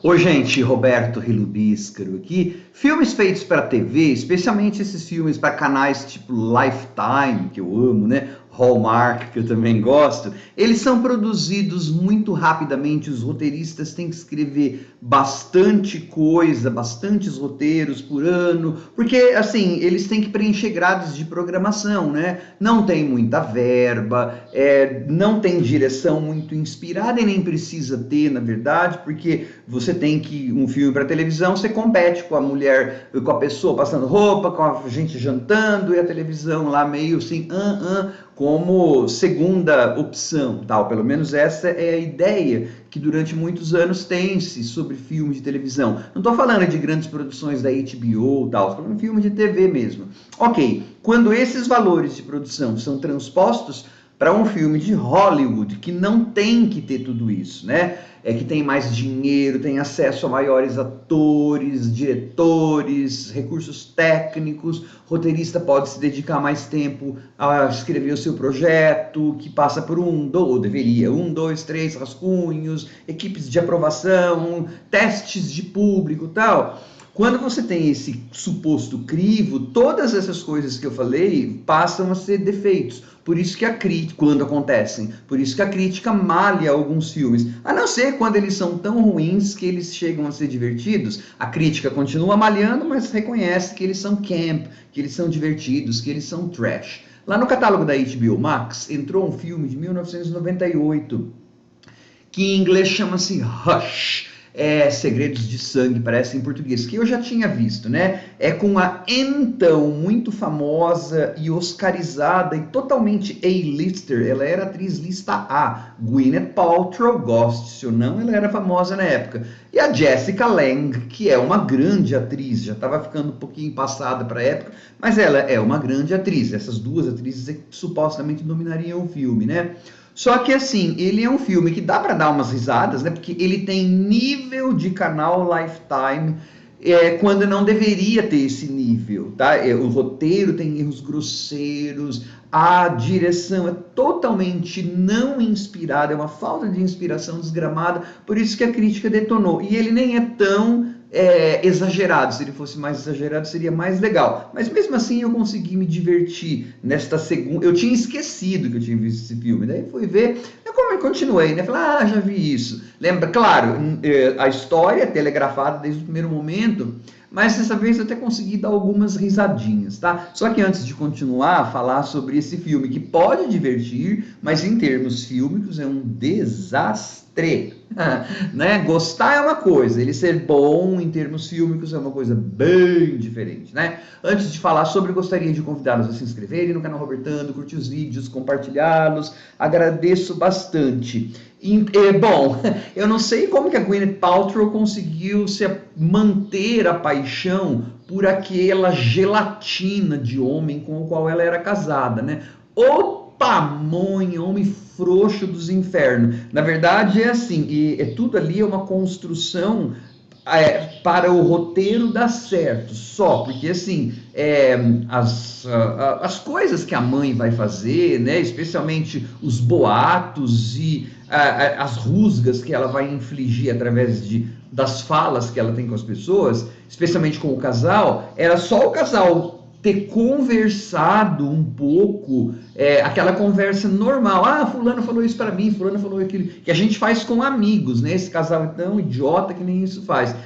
Oi, gente, Roberto Relubíscaro aqui. Filmes feitos para TV, especialmente esses filmes para canais tipo Lifetime, que eu amo, né? Hallmark, que eu também gosto, eles são produzidos muito rapidamente. Os roteiristas têm que escrever bastante coisa, bastantes roteiros por ano, porque assim, eles têm que preencher grades de programação, né? Não tem muita verba, não tem direção muito inspirada e nem precisa ter, na verdade, porque você tem que, um filme para televisão, você compete com a mulher, com a pessoa passando roupa, com a gente jantando e a televisão lá meio assim, como segunda opção, tal. Pelo menos essa é a ideia que durante muitos anos tem-se sobre filme de televisão. Não estou falando de grandes produções da HBO, tal, estou falando de filme de TV mesmo. Ok, quando esses valores de produção são transpostos para um filme de Hollywood, que não tem que ter tudo isso, né? É que tem mais dinheiro, tem acesso a maiores atores, diretores, recursos técnicos, roteirista pode se dedicar mais tempo a escrever o seu projeto, que passa por deveria, 2, 3 rascunhos, equipes de aprovação, testes de público e tal. Quando você tem esse suposto crivo, todas essas coisas que eu falei passam a ser defeitos. Por isso que a crítica, quando acontecem, por isso que a crítica malha alguns filmes. A não ser quando eles são tão ruins que eles chegam a ser divertidos, a crítica continua malhando, mas reconhece que eles são camp, que eles são divertidos, que eles são trash. Lá no catálogo da HBO Max entrou um filme de 1998, que em inglês chama-se Hush. Segredos de Sangue, parece em português, que eu já tinha visto, né? É com a então muito famosa e oscarizada e totalmente A-lister, ela era atriz lista A, Gwyneth Paltrow, goste ou não, ela era famosa na época. E a Jessica Lange, que é uma grande atriz, já estava ficando um pouquinho passada para a época, mas ela é uma grande atriz. Essas duas atrizes é que supostamente dominariam o filme, né? Só que assim, ele é um filme que dá para dar umas risadas, né? Porque ele tem nível de canal Lifetime, quando não deveria ter esse nível, tá? O roteiro tem erros grosseiros, a direção é totalmente não inspirada, é uma falta de inspiração desgramada, por isso que a crítica detonou. E ele nem é tão exagerado, se ele fosse mais exagerado seria mais legal, mas mesmo assim eu consegui me divertir nesta segunda. Eu tinha esquecido que eu tinha visto esse filme, daí fui ver, eu continuei, né? Falei, já vi isso. Lembra, claro, a história é telegrafada desde o primeiro momento, mas dessa vez eu até consegui dar algumas risadinhas, tá? Só que antes de continuar a falar sobre esse filme, que pode divertir, mas em termos fílmicos é um desastre. Né? Gostar é uma coisa, ele ser bom em termos fílmicos é uma coisa bem diferente, né? Antes de falar sobre, gostaria de convidá-los a se inscreverem no canal Robertando, curtir os vídeos, compartilhá-los, agradeço bastante. Bom, eu não sei como que a Gwyneth Paltrow conseguiu manter a paixão por aquela gelatina de homem com o qual ela era casada, né? O pamonha, homem frouxo dos infernos. Na verdade é assim, tudo ali é uma construção para o roteiro dar certo, só porque assim, as coisas que a mãe vai fazer, né, especialmente os boatos e as rusgas que ela vai infligir através das falas que ela tem com as pessoas, especialmente com o casal, era só o casal ter conversado um pouco, aquela conversa normal, fulano falou isso para mim, fulano falou aquilo, que a gente faz com amigos, né? Esse casal é tão idiota que nem isso faz.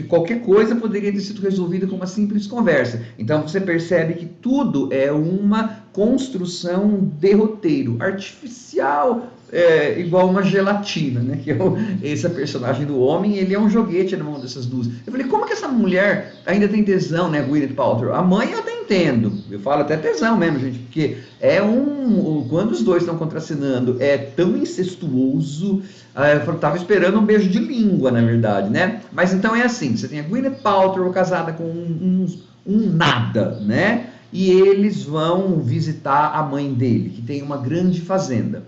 Qualquer coisa poderia ter sido resolvida com uma simples conversa. Então você percebe que tudo é uma construção de roteiro artificial, igual uma gelatina, né? Que esse personagem do homem, ele é um joguete na mão dessas duas. Eu falei, como que essa mulher ainda tem tesão, né, Gwyneth Paltrow? A mãe eu até entendo, eu falo até tesão mesmo, gente, porque quando os dois estão contracenando, é tão incestuoso. Eu tava esperando um beijo de língua, na verdade, né? Mas então é assim, você tem a Gwyneth Paltrow casada com um nada, né? E eles vão visitar a mãe dele, que tem uma grande fazenda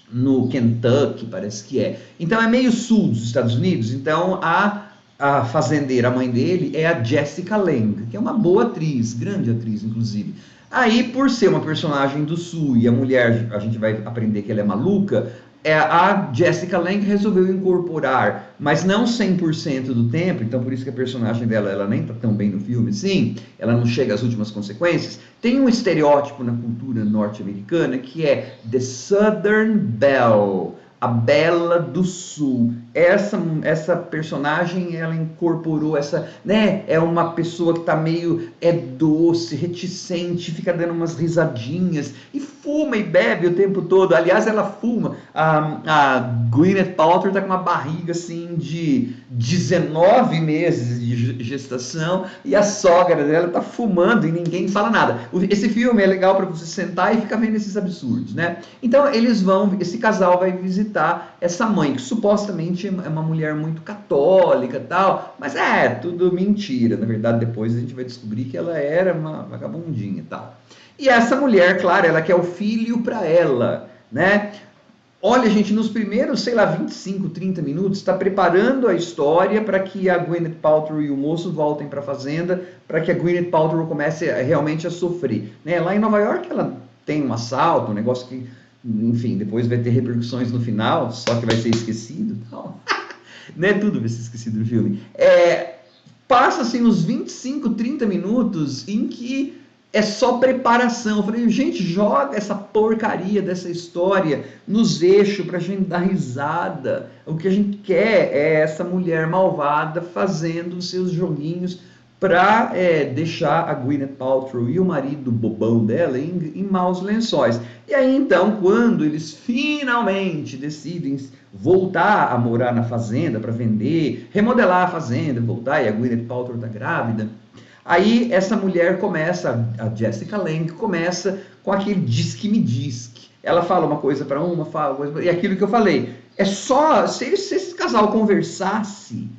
no Kentucky, parece que é. Então é meio sul dos Estados Unidos. Então a fazendeira, a mãe dele, é a Jessica Lange, que é uma boa atriz, grande atriz, inclusive. Aí, por ser uma personagem do sul e a mulher, a gente vai aprender que ela é maluca, a Jessica Lange resolveu incorporar, mas não 100% do tempo, então por isso que a personagem dela ela nem está tão bem no filme, sim, ela não chega às últimas consequências. Tem um estereótipo na cultura norte-americana que é The Southern Belle, a Bela do Sul. Essa personagem, ela incorporou essa, né, é uma pessoa que tá meio, doce, reticente, fica dando umas risadinhas, e fuma e bebe o tempo todo. Aliás, ela fuma. A Gwyneth Paltrow tá com uma barriga, assim, de 19 meses de gestação, e a sogra dela tá fumando e ninguém fala nada. Esse filme é legal para você sentar e ficar vendo esses absurdos, né? Então, esse casal vai visitar essa mãe, que supostamente é uma mulher muito católica e tal, mas é tudo mentira. Na verdade, depois a gente vai descobrir que ela era uma vagabundinha e tal. E essa mulher, claro, ela quer o filho para ela, né? Olha, gente, nos primeiros, sei lá, 25, 30 minutos, está preparando a história para que a Gwyneth Paltrow e o moço voltem para a fazenda, para que a Gwyneth Paltrow comece realmente a sofrer, né? Lá em Nova York ela tem um assalto, um negócio que, enfim, depois vai ter repercussões no final, só que vai ser esquecido, não. Né? Tudo vai ser esquecido no filme. Passa assim uns 25, 30 minutos em que é só preparação. Eu falei, gente, joga essa porcaria dessa história nos eixos pra gente dar risada. O que a gente quer é essa mulher malvada fazendo os seus joguinhos para deixar a Gwyneth Paltrow e o marido bobão dela em maus lençóis. E aí então, quando eles finalmente decidem voltar a morar na fazenda para vender, remodelar a fazenda, voltar, e a Gwyneth Paltrow está grávida, aí essa mulher começa, a Jessica Lange começa com aquele diz que me diz. Ela fala uma coisa para uma, fala uma coisa, e aquilo que eu falei, é só, se esse casal conversasse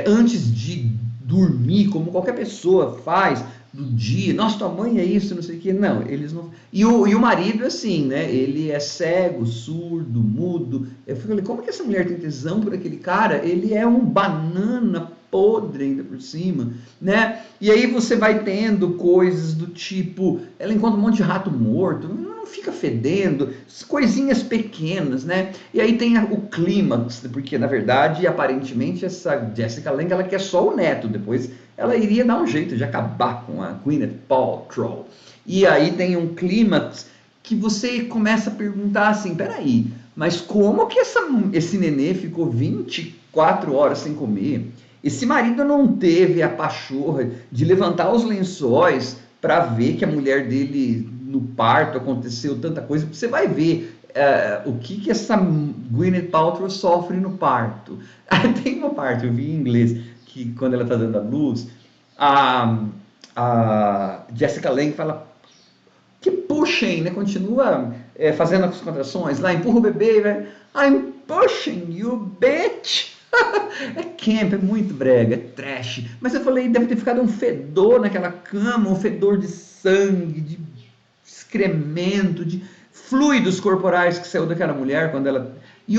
antes de dormir, como qualquer pessoa faz, do dia, nossa, tua mãe é isso, não sei o que, não, eles não... E o marido, assim, né, ele é cego, surdo, mudo, eu falei, como que essa mulher tem tesão por aquele cara? Ele é um banana podre ainda por cima, né? E aí você vai tendo coisas do tipo, ela encontra um monte de rato morto, não fica fedendo, coisinhas pequenas, né? E aí tem o clímax, porque na verdade, aparentemente, essa Jessica Lange, ela quer só o neto, depois ela iria dar um jeito de acabar com a Gwyneth Paltrow. E aí tem um clímax que você começa a perguntar assim, peraí, mas como que esse nenê ficou 24 horas sem comer? Esse marido não teve a pachorra de levantar os lençóis para ver que a mulher dele no parto aconteceu tanta coisa. Você vai ver o que essa Gwyneth Paltrow sofre no parto. Tem uma parte, eu vi em inglês, que quando ela está dando a luz, a Jessica Lange fala que pushing, né? Continua fazendo as contrações lá, empurra o bebê, vai, I'm pushing you, bitch. É camp, é muito brega, é trash. Mas eu falei, deve ter ficado um fedor naquela cama, um fedor de sangue, de excremento, de fluidos corporais que saiu daquela mulher quando ela... E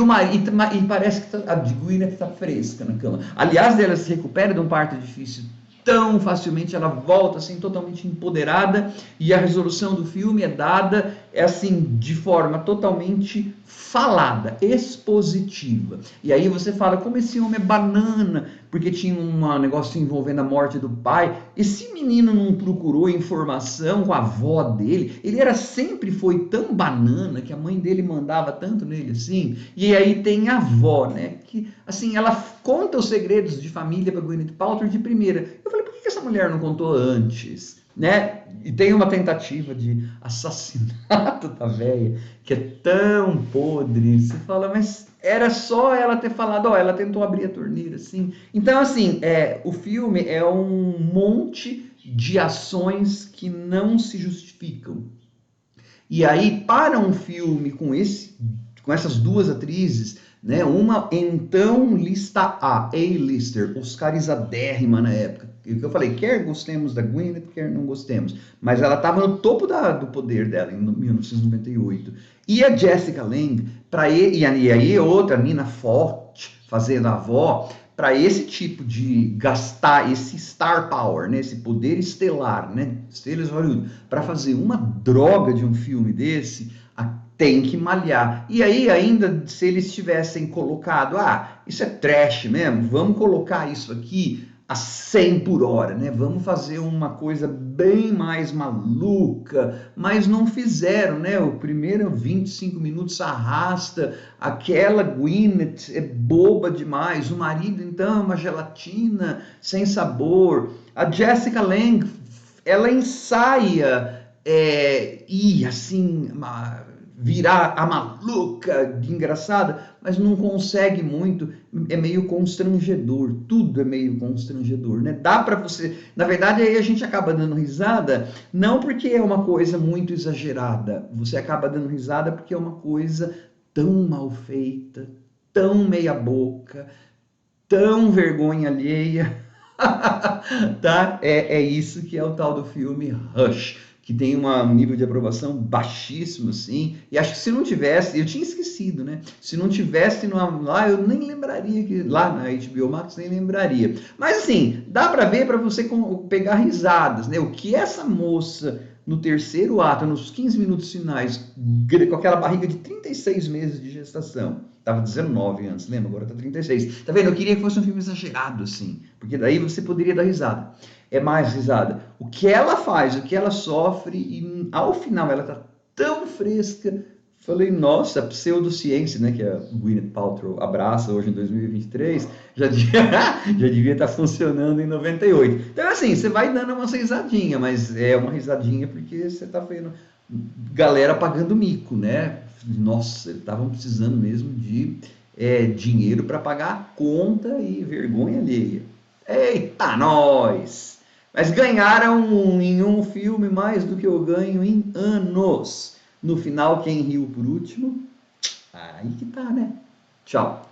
parece que a Gwyneth está fresca na cama. Aliás, ela se recupera de um parto difícil tão facilmente, ela volta assim totalmente empoderada, e a resolução do filme é dada assim de forma totalmente falada, expositiva. E aí você fala, como esse homem é banana, porque tinha um negócio envolvendo a morte do pai. Esse menino não procurou informação com a avó dele, ele sempre foi tão banana que a mãe dele mandava tanto nele assim. E aí tem a avó, né, que assim, ela conta os segredos de família para Gwyneth Paltrow de primeira. Eu falei, por que essa mulher não contou antes, né? E tem uma tentativa de assassinato da velha, que é tão podre. Você fala, mas era só ela ter falado, ela tentou abrir a torneira, assim. Então, assim, o filme é um monte de ações que não se justificam. E aí, para um filme com essas duas atrizes, né, uma então lista A-lister, oscarizadérrima na época, o que eu falei, quer gostemos da Gwyneth, quer não gostemos, mas ela estava no topo do poder dela em 1998. E a Jessica Lange, e aí outra, Nina Forte, fazendo a avó, para esse tipo de gastar esse star power, né, esse poder estelar, né, estrelas de Hollywood, para fazer uma droga de um filme desse, tem que malhar. E aí, ainda, se eles tivessem colocado, isso é trash mesmo, vamos colocar isso aqui a 100 por hora, né? Vamos fazer uma coisa bem mais maluca, mas não fizeram, né? O primeiro 25 minutos arrasta, aquela Gwyneth é boba demais, o marido então é uma gelatina sem sabor, a Jessica Lange, ela ensaia e assim, virar a maluca de engraçada, mas não consegue muito, é meio constrangedor, tudo é meio constrangedor, né? Dá para você, na verdade aí a gente acaba dando risada, não porque é uma coisa muito exagerada, você acaba dando risada porque é uma coisa tão mal feita, tão meia boca, tão vergonha alheia, tá? É isso que é o tal do filme Rush, que tem um nível de aprovação baixíssimo, assim, e acho que se não tivesse, eu tinha esquecido, né? Se não tivesse lá, eu nem lembraria que lá na HBO Max nem lembraria. Mas assim, dá para ver para você pegar risadas, né? O que essa moça no terceiro ato, nos 15 minutos finais, com aquela barriga de 36 meses de gestação, tava 19 antes, lembra? Agora tá 36. Tá vendo? Eu queria que fosse um filme exagerado, assim, porque daí você poderia dar risada. É mais risada. O que ela faz, o que ela sofre, e ao final ela tá tão fresca. Falei, nossa, a pseudociência, né, que a Gwyneth Paltrow abraça hoje em 2023, já devia estar funcionando em 98. Então, assim, você vai dando uma risadinha, mas é uma risadinha porque você tá vendo galera pagando mico, né? Nossa, eles estavam precisando mesmo de dinheiro para pagar a conta e vergonha alheia. Eita, nós! Mas ganharam em um filme mais do que eu ganho em anos. No final, quem riu por último? Aí que tá, né? Tchau.